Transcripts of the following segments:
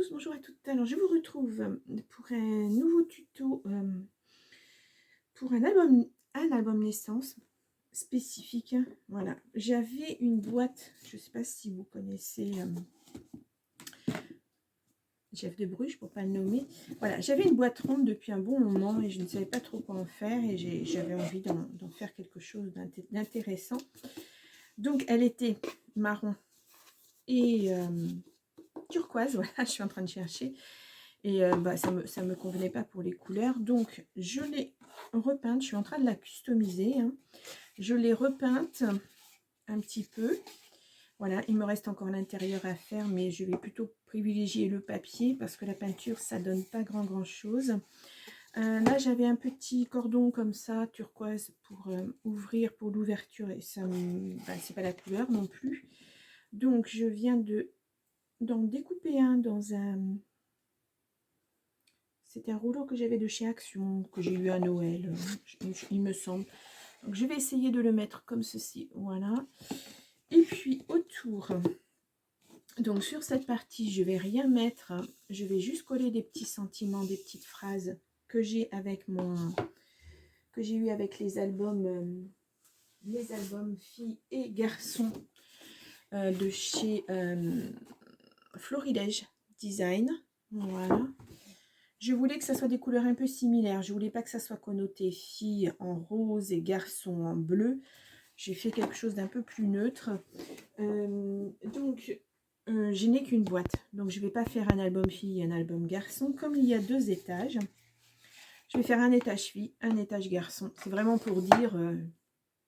tous, bonjour à toutes. Alors je vous retrouve pour un nouveau tuto pour un album naissance spécifique. Voilà, j'avais une boîte, je ne sais pas si vous connaissez Jeff de Bruges pour pas le nommer. Voilà, j'avais une boîte ronde depuis un bon moment et je ne savais pas trop quoi en faire et j'avais envie d'en faire quelque chose d'intéressant. Donc elle était marron et turquoise, voilà, je suis en train de chercher. Et ça me convenait pas pour les couleurs. Donc, je l'ai repeinte. Je suis en train de la customiser. Hein. Je l'ai repeinte un petit peu. Voilà, il me reste encore l'intérieur à faire. Mais je vais plutôt privilégier le papier. Parce que la peinture, ça donne pas grand chose. Là, j'avais un petit cordon comme ça, turquoise, pour ouvrir pour l'ouverture. Et ça, c'est pas la couleur non plus. Donc, je viens d'en découper un dans un... C'était un rouleau que j'avais de chez Action, que j'ai eu à Noël, il me semble. Donc, je vais essayer de le mettre comme ceci, voilà. Et puis, autour, donc sur cette partie, je vais rien mettre. Je vais juste coller des petits sentiments, des petites phrases que j'ai avec que j'ai eu avec les albums filles et garçons de chez Florilège Design. Voilà. Je voulais que ça soit des couleurs un peu similaires. Je voulais pas que ça soit connoté filles en rose et garçons en bleu. J'ai fait quelque chose d'un peu plus neutre. Je n'ai qu'une boîte. Donc, je vais pas faire un album fille et un album garçon. Comme il y a 2 étages, je vais faire un étage fille, un étage garçon. C'est vraiment pour dire,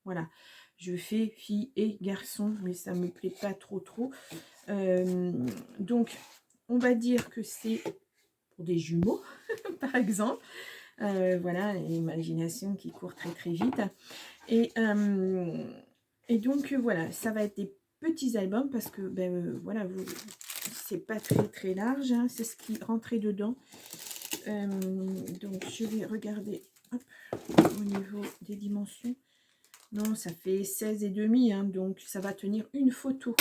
voilà, je fais fille et garçon, mais ça me plaît pas trop. Donc, on va dire que c'est pour des jumeaux, par exemple. Voilà, l'imagination qui court très vite. Et donc, voilà, ça va être des petits albums parce que, voilà, c'est pas très large. Hein, c'est ce qui rentrait dedans. Donc, je vais regarder hop, au niveau des dimensions. Non, ça fait 16,5. Hein, donc, ça va tenir une photo.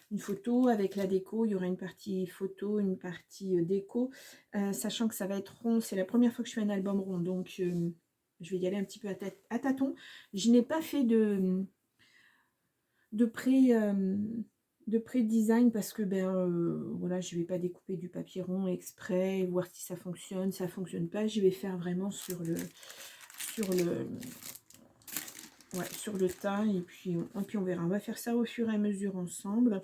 Une photo avec la déco, il y aura une partie photo, une partie déco, sachant que ça va être rond, c'est la première fois que je fais un album rond, donc je vais y aller un petit peu à tâtons. Je n'ai pas fait de pré-design parce que voilà, je ne vais pas découper du papier rond exprès, voir si ça fonctionne pas, je vais faire vraiment sur le tas et puis on verra. On va faire ça au fur et à mesure ensemble.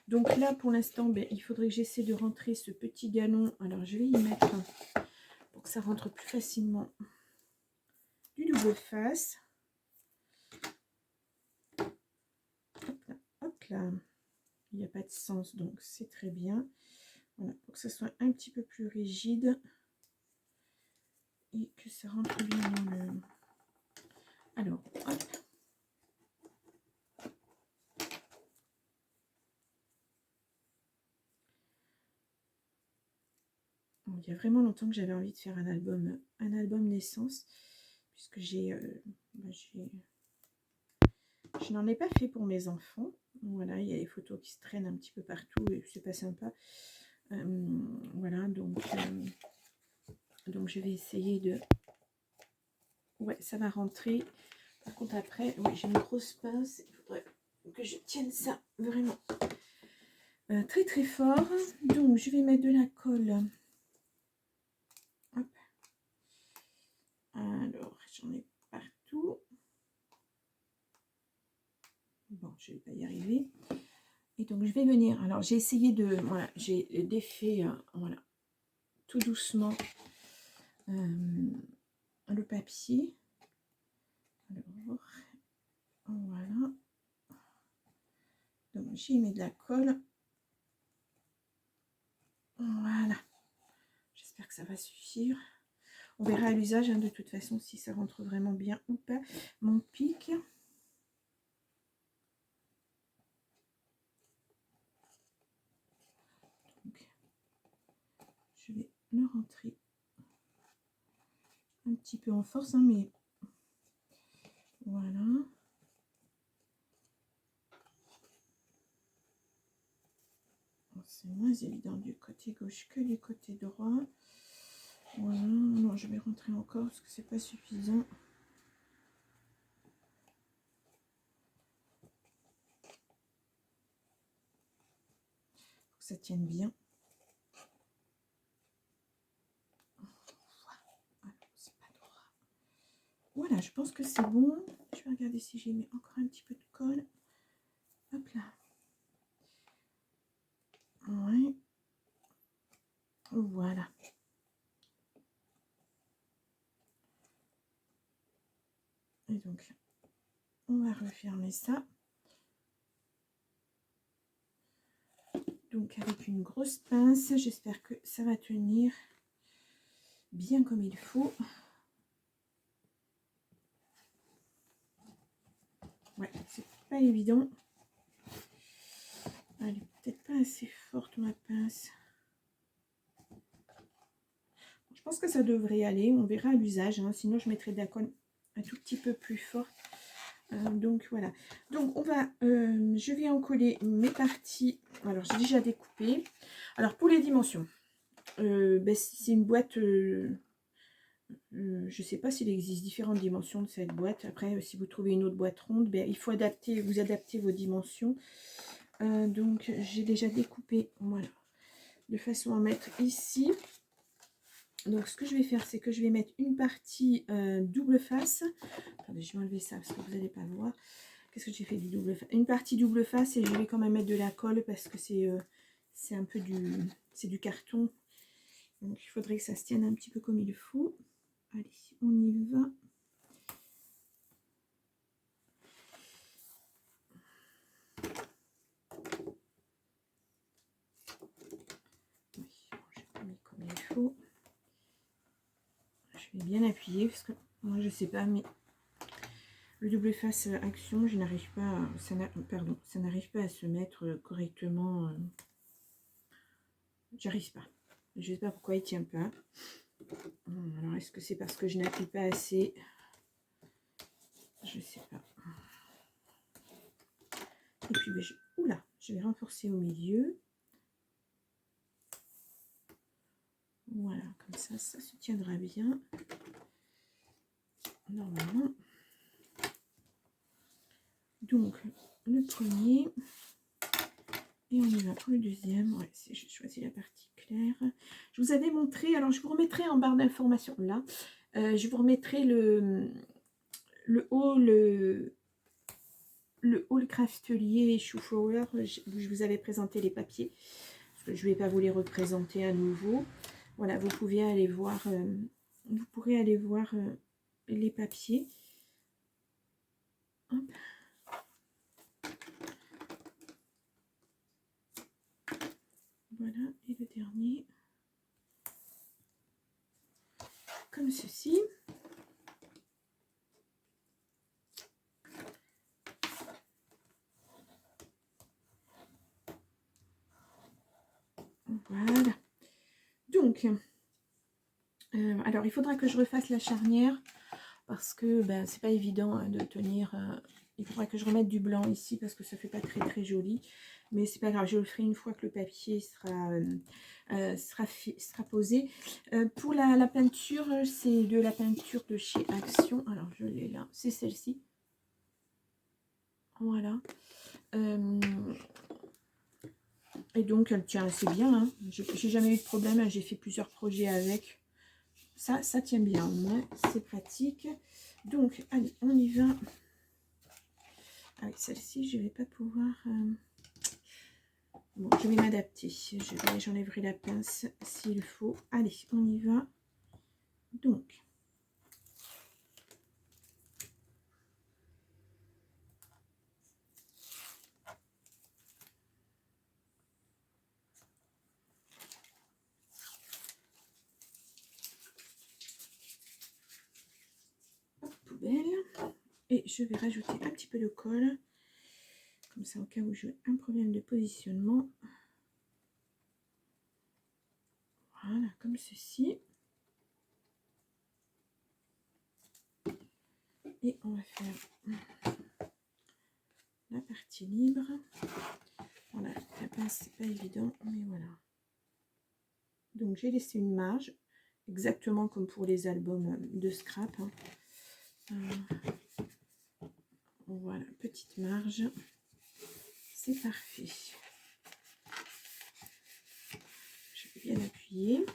Donc là, pour l'instant, il faudrait que j'essaie de rentrer ce petit galon. Alors, je vais y mettre pour que ça rentre plus facilement du double face. Hop là. Il n'y a pas de sens, donc c'est très bien. Voilà, pour que ça soit un petit peu plus rigide et que ça rentre bien dans le... Alors, hop. Bon, il y a vraiment longtemps que j'avais envie de faire un album naissance, puisque je n'en ai pas fait pour mes enfants. Voilà, il y a les photos qui se traînent un petit peu partout et c'est pas sympa. Voilà, donc je vais essayer de... Ouais, ça va rentrer. Par contre, après, oui, j'ai une grosse pince. Il faudrait que je tienne ça vraiment très fort. Donc, je vais mettre de la colle. Hop. Alors, j'en ai partout. Bon, je vais pas y arriver. Et donc, je vais venir... Alors, j'ai essayé de... Voilà, j'ai défait, voilà, tout doucement le papier. Alors, voilà. Donc, j'y mets de la colle. Voilà. J'espère que ça va suffire. On verra à l'usage, hein, de toute façon, si ça rentre vraiment bien ou pas. Mon pic. Donc, je vais le rentrer un petit peu en force, hein, mais voilà. c'est moins évident du côté gauche que du côté droit. Voilà, non, je vais rentrer encore parce que c'est pas suffisant. Faut que ça tienne bien. Voilà, je pense que c'est bon. Je vais regarder si j'ai mis encore un petit peu de colle. Hop là. Ouais. Voilà. Et donc, on va refermer ça. Donc, avec une grosse pince, j'espère que ça va tenir bien comme il faut. Ouais, c'est pas évident. Elle est peut-être pas assez forte, ma pince. Je pense que ça devrait aller. On verra à l'usage. Hein. Sinon, je mettrai de la colle un tout petit peu plus fort. Donc, voilà. Donc, on va... je vais en coller mes parties. Alors, j'ai déjà découpé. Alors, pour les dimensions. Ben, c'est une boîte... je ne sais pas s'il existe différentes dimensions de cette boîte. Après, si vous trouvez une autre boîte ronde, ben, il faut adapter, vous adapter vos dimensions. Donc, j'ai déjà découpé, voilà, de façon à mettre ici. Donc, ce que je vais faire, c'est que je vais mettre une partie double face. Attendez, je vais enlever ça parce que vous n'allez pas voir. Qu'est-ce que j'ai fait du double face? Une partie double face et je vais quand même mettre de la colle parce que c'est un peu du carton. Donc, il faudrait que ça se tienne un petit peu comme il faut. Allez, on y va. Oui, j'ai pas mis comme il faut. Je vais bien appuyer parce que moi je sais pas, mais le double face action, je n'arrive pas à, ça n'arrive pas à se mettre correctement. J'arrive pas. Je sais pas pourquoi il tient pas. Alors est-ce que c'est parce que je n'appuie pas assez? Je sais pas. Et puis ben, oula, je vais renforcer au milieu. Voilà, comme ça se tiendra bien. Normalement. Donc, le premier. Et on y va pour le deuxième. Ouais, j'ai choisi la partie claire. Je vous avais montré, alors je vous remettrai en barre d'informations là. Je vous remettrai le haul craftelier Chou-Flower. Je vous avais présenté les papiers. Parce que je ne vais pas vous les représenter à nouveau. Voilà, vous pouvez aller voir, vous pourrez aller voir les papiers. Hop. Voilà, et le dernier. Comme ceci. Voilà. Donc, alors il faudra que je refasse la charnière parce que ben, c'est pas évident hein, de tenir. Il faudra que je remette du blanc ici parce que ça fait pas très joli. Mais c'est pas grave, je le ferai une fois que le papier sera posé. Pour la peinture, c'est de la peinture de chez Action. Alors je l'ai là, c'est celle-ci. Voilà. Et donc elle tient assez bien. Hein. J'ai jamais eu de problème. J'ai fait plusieurs projets avec. Ça tient bien. Moi, c'est pratique. Donc, allez, on y va. Avec celle-ci, je ne vais pas pouvoir... Bon, je vais m'adapter. J'enlèverai la pince s'il faut. Allez, on y va. Donc, hop, poubelle. Et je vais rajouter un petit peu de colle. Comme ça, au cas où j'ai un problème de positionnement. Voilà, comme ceci. Et on va faire la partie libre. Voilà, la pince, c'est pas évident, mais voilà. Donc j'ai laissé une marge, exactement comme pour les albums de scrap. Hein. Voilà, petite marge. C'est parfait. Je vais bien appuyer.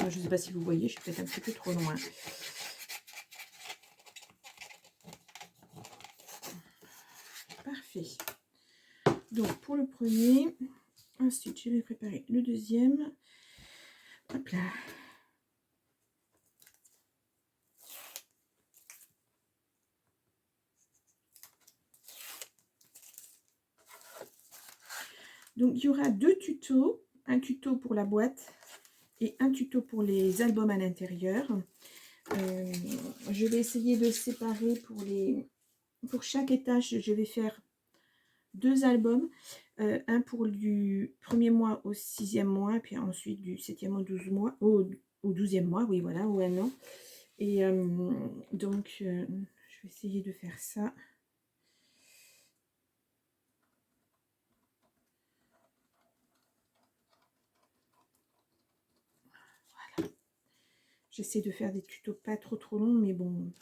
Je ne sais pas si vous voyez, je suis peut-être un petit peu trop loin. Parfait. Donc pour le premier, ensuite je vais préparer le deuxième. Hop là. Donc il y aura deux tutos, un tuto pour la boîte et un tuto pour les albums à l'intérieur. Je vais essayer de séparer pour chaque étage, je vais faire 2 albums, un pour du 1er mois au 6e mois, puis ensuite du 7e au 12 mois, au 12e mois, oui voilà, ou un an. Et donc je vais essayer de faire ça. Voilà. J'essaie de faire des tutos pas trop longs, mais bon,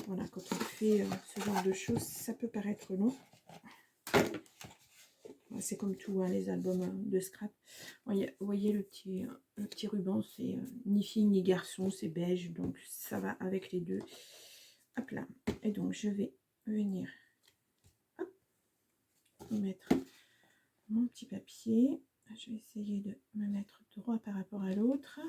voilà, quand on fait ce genre de choses, ça peut paraître long. C'est comme tout, hein, les albums de scrap. Vous voyez le petit ruban, c'est ni fille ni garçon, c'est beige, donc ça va avec les deux. Hop là. Et donc je vais venir mettre mon petit papier. Je vais essayer de me mettre droit par rapport à l'autre.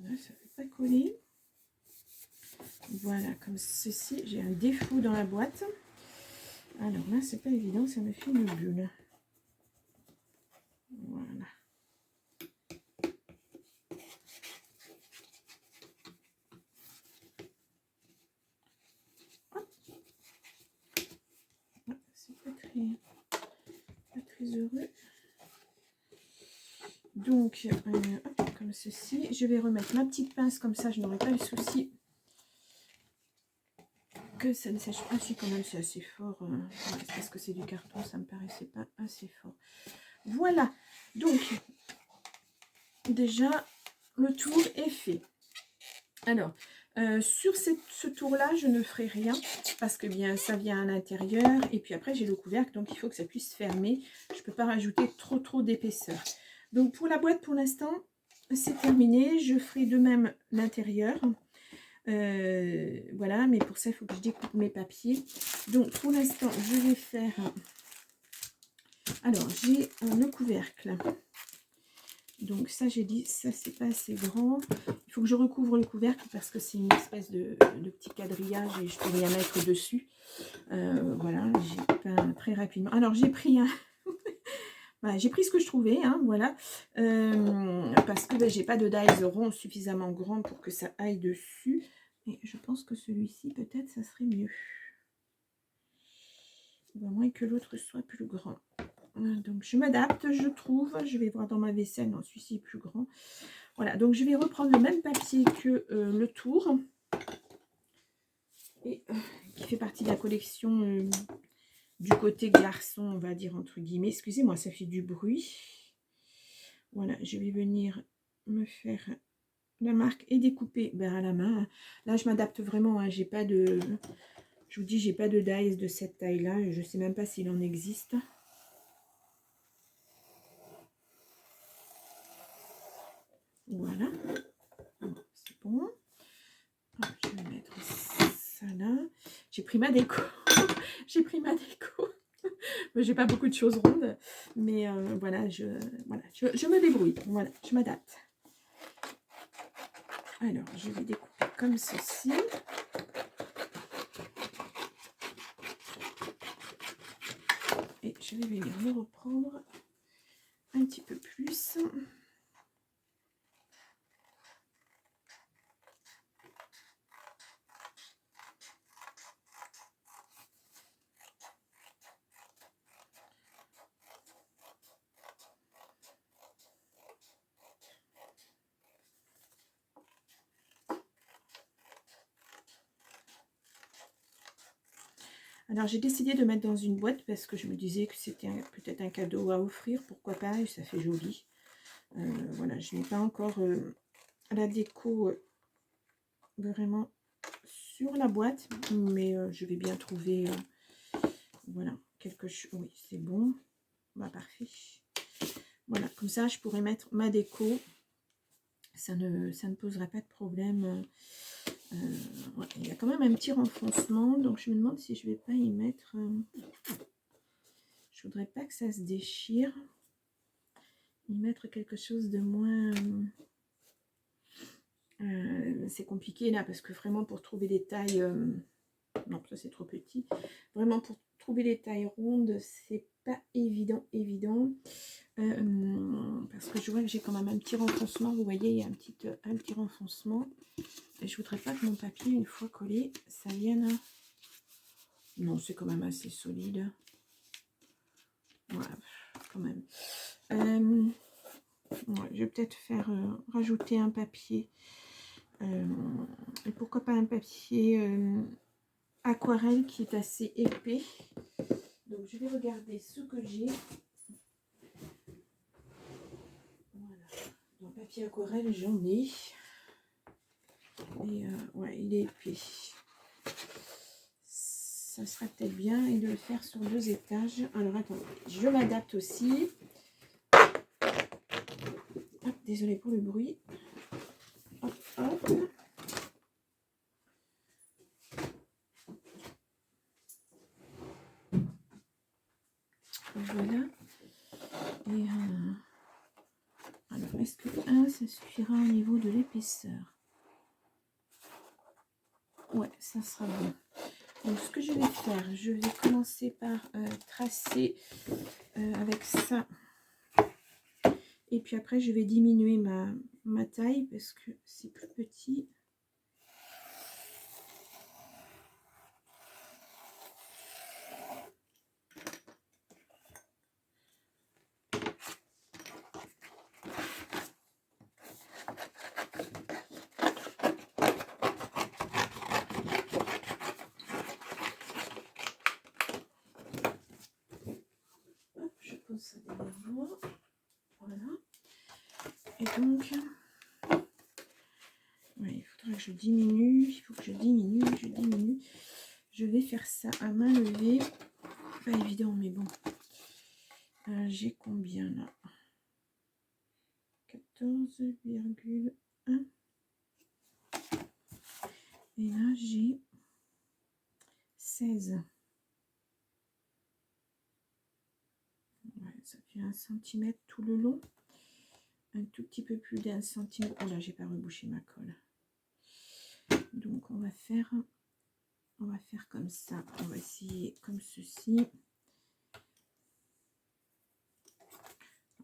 Là, ça ne fait pas coller. Voilà, comme ceci, j'ai un défaut dans la boîte. Alors là, c'est pas évident, ça me fait une bulle. Voilà. C'est pas très heureux. Donc, hop, comme ceci, je vais remettre ma petite pince, comme ça je n'aurai pas le souci que ça ne sèche pas. Si, quand même, c'est assez fort. Parce que c'est du carton, ça me paraissait pas assez fort. Voilà, donc, déjà, le tour est fait. Alors, sur ce tour-là, je ne ferai rien parce que bien ça vient à l'intérieur. Et puis après, j'ai le couvercle, donc il faut que ça puisse fermer. Je ne peux pas rajouter trop d'épaisseur. Donc, pour la boîte, pour l'instant, c'est terminé. Je ferai de même l'intérieur. Voilà, mais pour ça, il faut que je découpe mes papiers. Donc, pour l'instant, je vais faire... Alors, j'ai le couvercle. Donc ça, j'ai dit, ça c'est pas assez grand. Il faut que je recouvre le couvercle parce que c'est une espèce de petit quadrillage et je peux rien mettre dessus. Voilà, j'ai peint très rapidement. Alors j'ai pris un... voilà, j'ai pris ce que je trouvais, hein, voilà. Parce que ben, j'ai pas de dies rond suffisamment grand pour que ça aille dessus. Et je pense que celui-ci, peut-être, ça serait mieux. À moins que l'autre soit plus grand. Donc je m'adapte, je trouve, je vais voir dans ma vaisselle, non, celui-ci est plus grand. Voilà, donc je vais reprendre le même papier que le tour, et qui fait partie de la collection du côté garçon, on va dire entre guillemets. Excusez-moi, ça fait du bruit. Voilà, je vais venir me faire la marque et découper à la main. Là, je m'adapte vraiment, hein, j'ai pas de... Je vous dis, j'ai pas de dies de cette taille-là, je sais même pas s'il en existe. Voilà, c'est bon. Je vais mettre ça là. J'ai pris ma déco. J'ai pris ma déco. J'ai pas beaucoup de choses rondes, mais voilà, je me débrouille. Voilà, je m'adapte. Alors, je vais découper comme ceci. Et je vais venir me reprendre un petit peu plus. Alors j'ai décidé de mettre dans une boîte parce que je me disais que c'était peut-être un cadeau à offrir, pourquoi pas, et ça fait joli. Voilà, je n'ai pas encore la déco vraiment sur la boîte, mais je vais bien trouver, voilà, quelque chose. Oui, c'est bon, bah parfait. Voilà, comme ça je pourrais mettre ma déco, ça ne poserait pas de problème. Ouais, il y a quand même un petit renfoncement, donc je me demande si je vais pas y mettre... je voudrais pas que ça se déchire. Y mettre quelque chose de moins... c'est compliqué là, parce que vraiment pour trouver des tailles... non, ça c'est trop petit. Vraiment pour trouver les tailles rondes, c'est pas évident, parce que je vois que j'ai quand même un petit renfoncement. Vous voyez, il y a un petit renfoncement. Et je voudrais pas que mon papier, une fois collé, ça vienne... Non, c'est quand même assez solide. Voilà, quand même. Ouais, je vais peut-être faire rajouter un papier. Et pourquoi pas un papier aquarelle qui est assez épais. Donc je vais regarder ce que j'ai. Voilà. Donc papier aquarelle, j'en ai. Et ouais, il est épais. Ça sera peut-être bien et de le faire sur 2 étages. Alors attendez, je m'adapte aussi. Hop, désolée pour le bruit. Hop, hop. Voilà. Et alors, est-ce que 1, ça suffira au niveau de l'épaisseur? Ouais, ça sera bon. Donc, ce que je vais faire, je vais commencer par tracer avec ça. Et puis après, je vais diminuer ma taille parce que c'est plus petit. Hop, je pose ça derrière moi. Voilà. Et donc, ouais, il faudra que je diminue. Il faut que je diminue. Je vais faire ça à main levée. Pas évident, mais bon. J'ai combien là? 14,1. Et là, j'ai 16. Ouais, ça fait 1 cm tout le long. Un tout petit peu plus d'1 cm. Oh là, j'ai pas rebouché ma colle. Donc, on va faire comme ça. On va essayer comme ceci.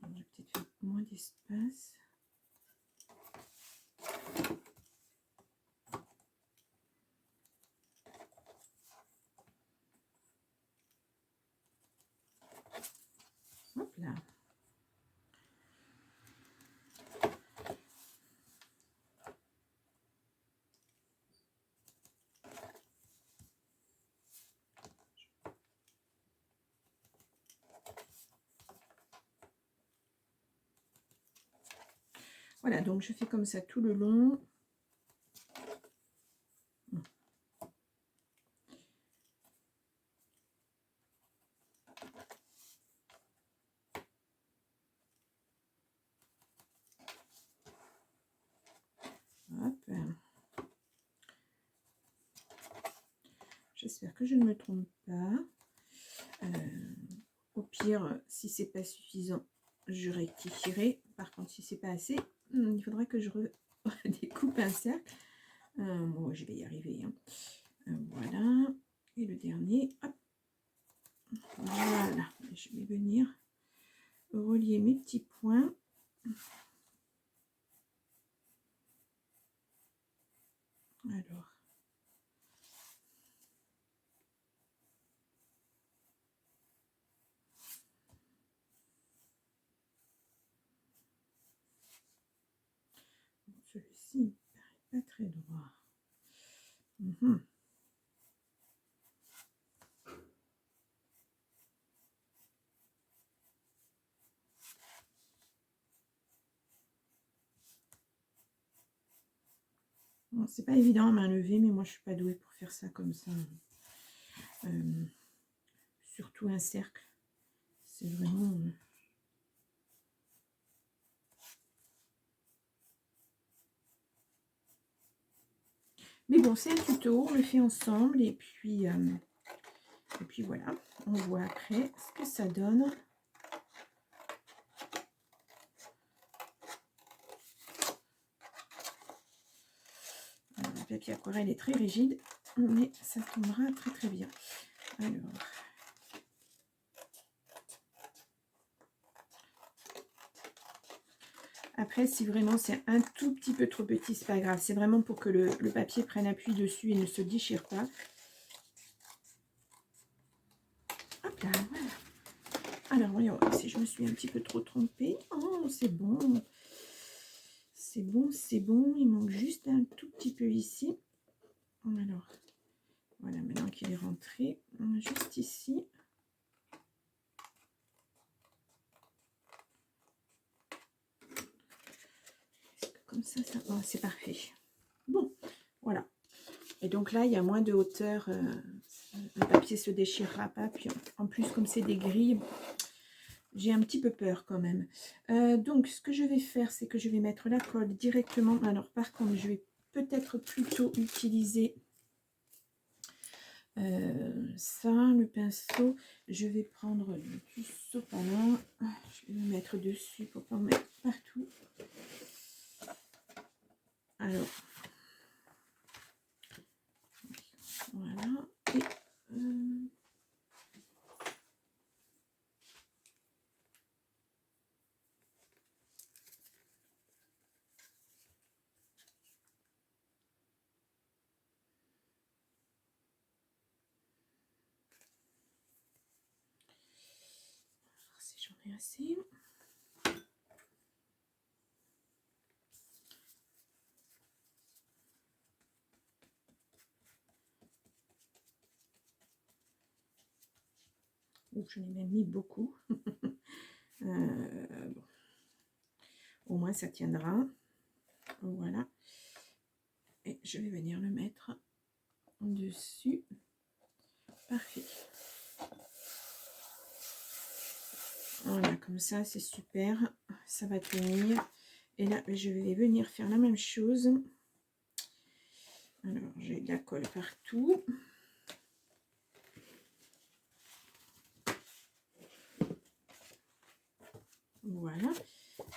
Alors, je vais peut-être faire moins d'espace. Hop là. Voilà, donc je fais comme ça tout le long. Hop. J'espère que je ne me trompe pas. Au pire, si c'est pas suffisant, je rectifierai. Par contre, si c'est pas assez, il faudra que je découpe un cercle. Bon, je vais y arriver. Hein. Voilà. Et le dernier, hop. Voilà. Je vais venir relier mes petits points. Alors. Celui-ci ne paraît pas très droit. Bon, c'est pas évident à main levée, mais moi je suis pas douée pour faire ça comme ça. Surtout un cercle. C'est vraiment... Mais bon, c'est un tuto, on le fait ensemble et puis voilà, on voit après ce que ça donne. Le papier aquarelle est très rigide, mais ça tombera très très bien. Alors, après, si vraiment c'est un tout petit peu trop petit, c'est pas grave. C'est vraiment pour que le papier prenne appui dessus et ne se déchire pas. Hop là, voilà. Alors, voyons si je me suis un petit peu trop trompée. Oh, c'est bon. C'est bon, c'est bon. Il manque juste un tout petit peu ici. Alors, voilà, maintenant qu'il est rentré, juste ici. Comme ça, ça... Oh, c'est parfait. Bon, voilà. Et donc là, il y a moins de hauteur. Le papier se déchirera pas. Puis en plus, comme c'est des grilles, j'ai un petit peu peur quand même. Donc, ce que je vais faire, c'est que je vais mettre la colle directement. Alors, par contre, je vais peut-être plutôt utiliser ça, le pinceau. Je vais prendre du sopalin. Je vais le mettre dessus pour pas en mettre partout. Alors, voilà. Et si j'en ai assez. Je l'ai même mis beaucoup. Bon. Au moins ça tiendra. Voilà. Et je vais venir le mettre dessus. Parfait. Voilà, comme ça c'est super. Ça va tenir. Et là, je vais venir faire la même chose. Alors, j'ai de la colle partout. Voilà.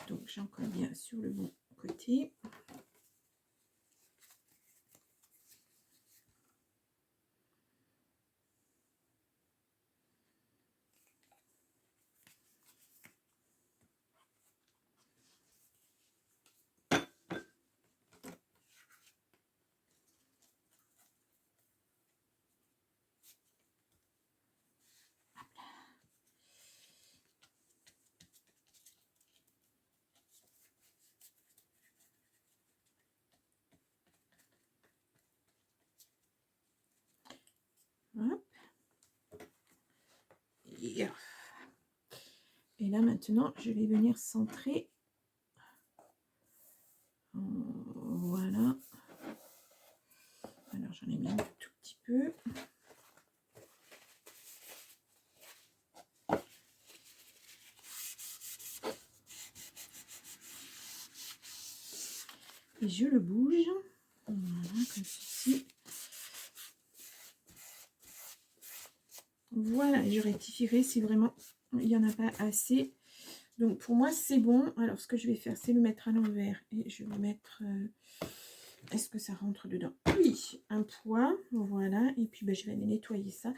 Donc, j'en colle bien sur le bon côté. Hop. Et là, maintenant, je vais venir centrer. Voilà. Alors, j'en ai mis un tout petit peu. Et je le bouge. Voilà, comme ceci. Voilà, je rectifierai si vraiment il n'y en a pas assez. Donc pour moi c'est bon. Alors ce que je vais faire, c'est le mettre à l'envers. Et je vais mettre... est-ce que ça rentre dedans? Oui, un poids. Voilà. Et puis je vais aller nettoyer ça.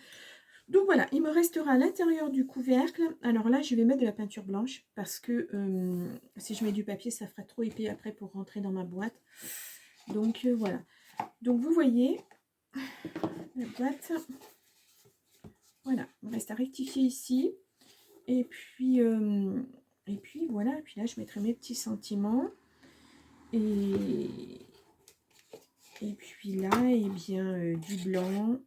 Donc voilà, il me restera à l'intérieur du couvercle. Alors là, je vais mettre de la peinture blanche. Parce que si je mets du papier, ça fera trop épais après pour rentrer dans ma boîte. Donc voilà. Donc vous voyez, la boîte... Voilà, il me reste à rectifier ici. Et puis voilà. Et puis là, je mettrai mes petits sentiments. Et puis là, eh bien, du blanc.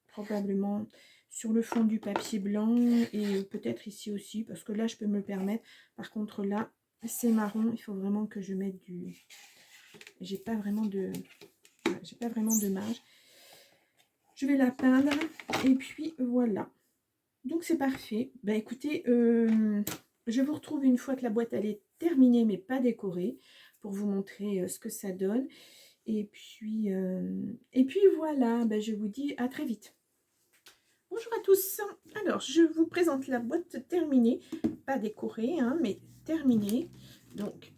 Probablement sur le fond du papier blanc. Et peut-être ici aussi. Parce que là, je peux me le permettre. Par contre, là, c'est marron. Il faut vraiment que je mette j'ai pas vraiment de marge. Je vais la peindre et puis voilà. Donc c'est parfait. Ben écoutez, je vous retrouve une fois que la boîte elle est terminée mais pas décorée pour vous montrer ce que ça donne. Et puis voilà, ben, je vous dis à très vite. Bonjour à tous. Alors, je vous présente la boîte terminée, pas décorée, hein, mais terminée. Donc,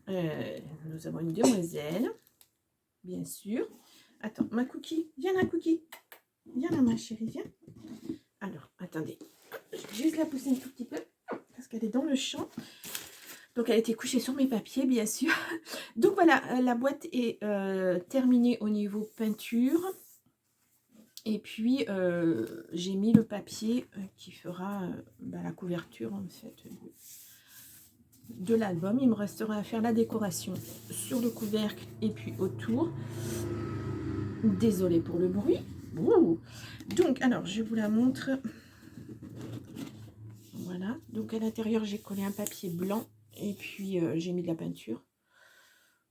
nous avons une demoiselle, bien sûr. Attends, ma cookie, viens la cookie. Viens là, ma chérie, viens. Alors, attendez, je vais juste la pousser un tout petit peu, parce qu'elle est dans le champ. Donc, elle a été couchée sur mes papiers, bien sûr. Donc, voilà, la boîte est terminée au niveau peinture. Et puis, j'ai mis le papier qui fera la couverture, en fait, de l'album. Il me restera à faire la décoration sur le couvercle et puis autour. Désolée pour le bruit. Ouh. Donc, alors, je vous la montre. Voilà. Donc, à l'intérieur, j'ai collé un papier blanc et puis j'ai mis de la peinture.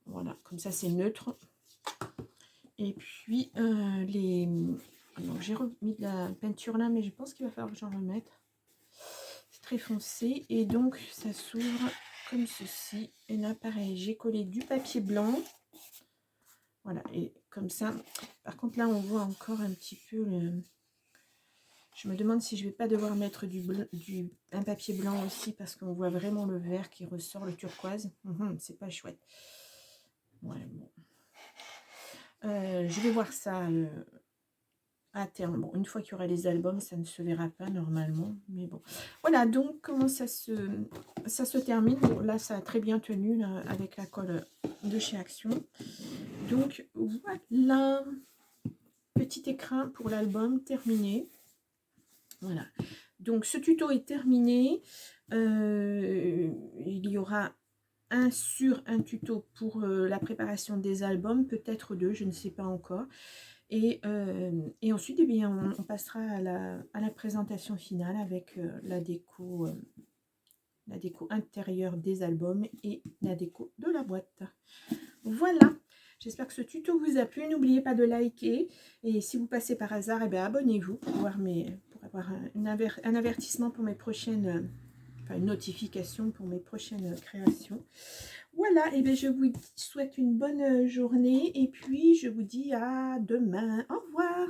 Voilà, comme ça, c'est neutre. Et puis, donc, j'ai remis de la peinture là, mais je pense qu'il va falloir que j'en remette. C'est très foncé. Et donc, ça s'ouvre comme ceci. Et là, pareil, j'ai collé du papier blanc. Voilà, et comme ça. Par contre, là, on voit encore un petit peu le... Je me demande si je vais pas devoir mettre un papier blanc aussi, parce qu'on voit vraiment le vert qui ressort, le turquoise. C'est pas chouette. Ouais, bon. Je vais voir ça à terme. Bon, une fois qu'il y aura les albums, ça ne se verra pas normalement. Mais bon. Voilà, donc comment ça se termine. Bon, là, ça a très bien tenu là, avec la colle de chez Action. Donc voilà. Petit écrin pour l'album terminé. Voilà. Donc ce tuto est terminé. Il y aura un tuto pour la préparation des albums, peut-être 2, je ne sais pas encore. Et ensuite, eh bien, on passera à la présentation finale avec la déco intérieure des albums et la déco de la boîte. Voilà, j'espère que ce tuto vous a plu. N'oubliez pas de liker. Et si vous passez par hasard, eh bien, abonnez-vous pour avoir un avertissement pour mes prochaines... une notification pour mes prochaines créations. Voilà, et bien je vous souhaite une bonne journée et puis je vous dis à demain. Au revoir.